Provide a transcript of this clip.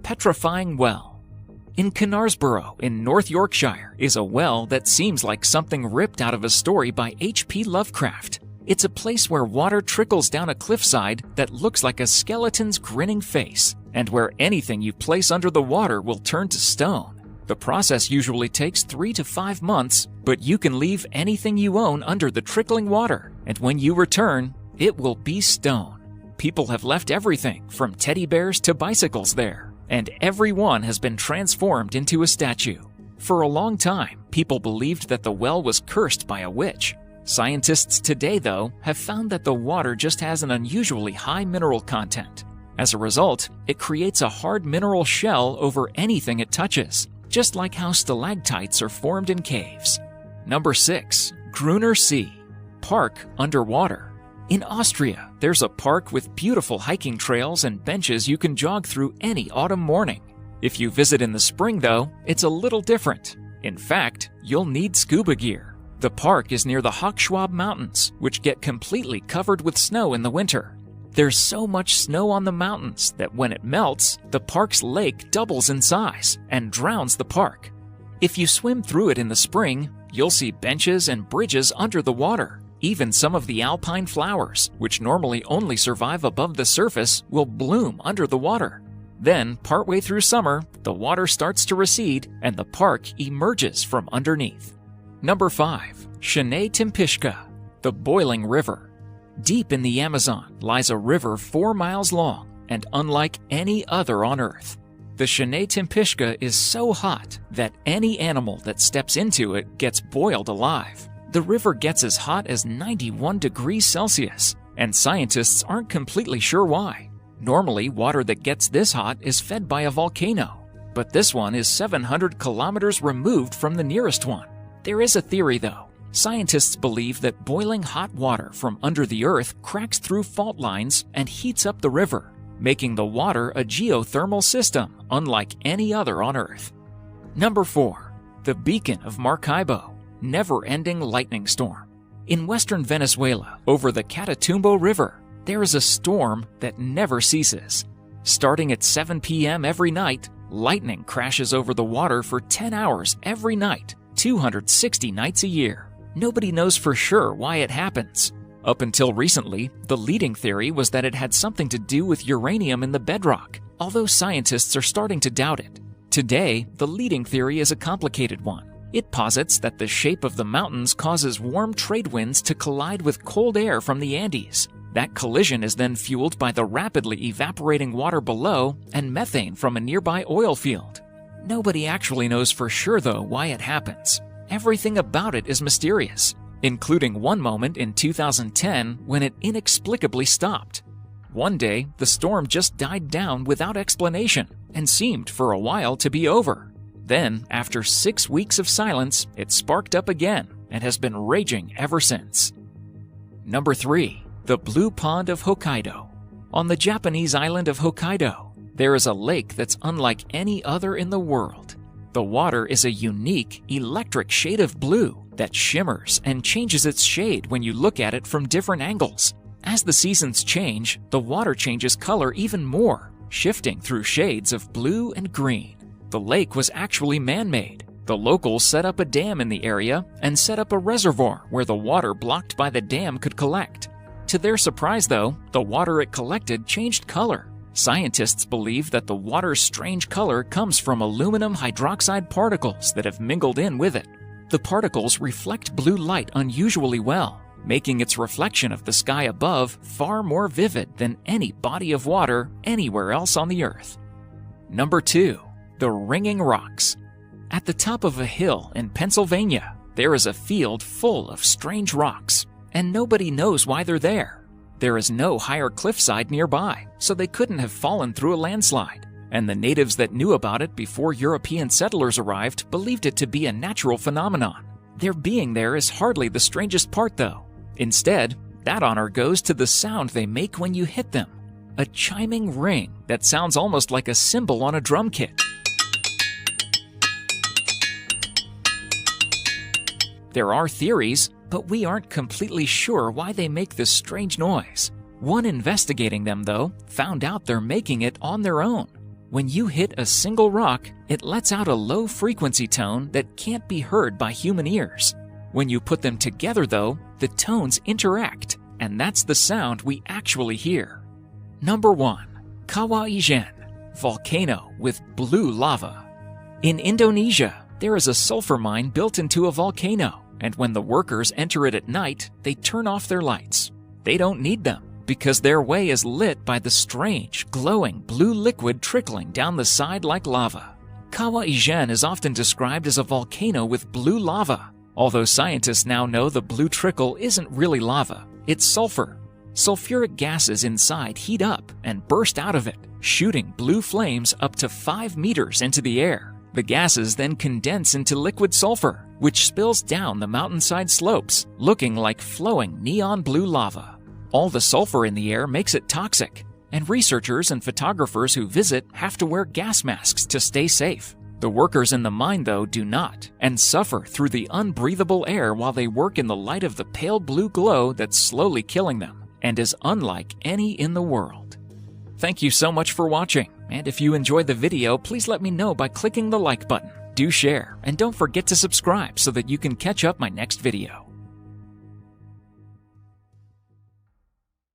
petrifying well. In Knaresborough in North Yorkshire is a well that seems like something ripped out of a story by H.P. Lovecraft. It's a place where water trickles down a cliffside that looks like a skeleton's grinning face, and where anything you place under the water will turn to stone. The process usually takes 3 to 5 months, but you can leave anything you own under the trickling water, and when you return, it will be stone. People have left everything from teddy bears to bicycles there, and every one has been transformed into a statue. For a long time, people believed that the well was cursed by a witch. Scientists today, though, have found that the water just has an unusually high mineral content. As a result, it creates a hard mineral shell over anything it touches, just like how stalactites are formed in caves. Number 6. Grüner See. Park underwater. In Austria, there's a park with beautiful hiking trails and benches you can jog through any autumn morning. If you visit in the spring, though, it's a little different. In fact, you'll need scuba gear. The park is near the Hochschwab Mountains, which get completely covered with snow in the winter. There's so much snow on the mountains that when it melts, the park's lake doubles in size and drowns the park. If you swim through it in the spring, you'll see benches and bridges under the water. Even some of the alpine flowers, which normally only survive above the surface, will bloom under the water. Then, partway through summer, the water starts to recede and the park emerges from underneath. Number 5. Stony Tempishka, the boiling river. Deep in the Amazon lies a river 4 miles long and unlike any other on Earth. The Stony Tempishka is so hot that any animal that steps into it gets boiled alive. The river gets as hot as 91 degrees Celsius, and scientists aren't completely sure why. Normally, water that gets this hot is fed by a volcano, but this one is 700 kilometers removed from the nearest one. There is a theory, though. Scientists believe that boiling hot water from under the earth cracks through fault lines and heats up the river, making the water a geothermal system unlike any other on Earth. Number 4. The Beacon of Maracaibo, never-ending lightning storm. In western Venezuela, over the Catatumbo River, there is a storm that never ceases. Starting at 7 p.m. every night, lightning crashes over the water for 10 hours every night, 260 nights a year. Nobody knows for sure why it happens. Up until recently, the leading theory was that it had something to do with uranium in the bedrock, although scientists are starting to doubt it. Today, the leading theory is a complicated one. It posits that the shape of the mountains causes warm trade winds to collide with cold air from the Andes. That collision is then fueled by the rapidly evaporating water below and methane from a nearby oil field. Nobody actually knows for sure, though, why it happens. Everything about it is mysterious, including one moment in 2010 when it inexplicably stopped. One day, the storm just died down without explanation and seemed for a while to be over. Then, after 6 weeks of silence, it sparked up again and has been raging ever since. Number 3. The Blue Pond of Hokkaido. On the Japanese island of Hokkaido, there is a lake that's unlike any other in the world. The water is a unique, electric shade of blue that shimmers and changes its shade when you look at it from different angles. As the seasons change, the water changes color even more, shifting through shades of blue and green. The lake was actually man-made. The locals set up a dam in the area and set up a reservoir where the water blocked by the dam could collect. To their surprise, though, the water it collected changed color. Scientists believe that the water's strange color comes from aluminum hydroxide particles that have mingled in with it. The particles reflect blue light unusually well, making its reflection of the sky above far more vivid than any body of water anywhere else on the Earth. Number 2. The Ringing Rocks. At the top of a hill in Pennsylvania, there is a field full of strange rocks, and nobody knows why they're there. There is no higher cliffside nearby, so they couldn't have fallen through a landslide, and the natives that knew about it before European settlers arrived believed it to be a natural phenomenon. Their being there is hardly the strangest part, though. Instead, that honor goes to the sound they make when you hit them, a chiming ring that sounds almost like a cymbal on a drum kit. There are theories, but we aren't completely sure why they make this strange noise. One investigating them, though, found out they're making it on their own. When you hit a single rock, it lets out a low-frequency tone that can't be heard by human ears. When you put them together, though, the tones interact, and that's the sound we actually hear. Number 1. Kawah Ijen, volcano with blue lava. In Indonesia, there is a sulfur mine built into a volcano, and when the workers enter it at night, they turn off their lights. They don't need them, because their way is lit by the strange, glowing blue liquid trickling down the side like lava. Kawah Ijen is often described as a volcano with blue lava, although scientists now know the blue trickle isn't really lava, it's sulfur. Sulfuric gases inside heat up and burst out of it, shooting blue flames up to 5 meters into the air. The gases then condense into liquid sulfur, which spills down the mountainside slopes, looking like flowing neon blue lava. All the sulfur in the air makes it toxic, and researchers and photographers who visit have to wear gas masks to stay safe. The workers in the mine, though, do not, and suffer through the unbreathable air while they work in the light of the pale blue glow that's slowly killing them, and is unlike any in the world. Thank you so much for watching, and if you enjoyed the video, please let me know by clicking the like button. Do share, and don't forget to subscribe so that you can catch up my next video.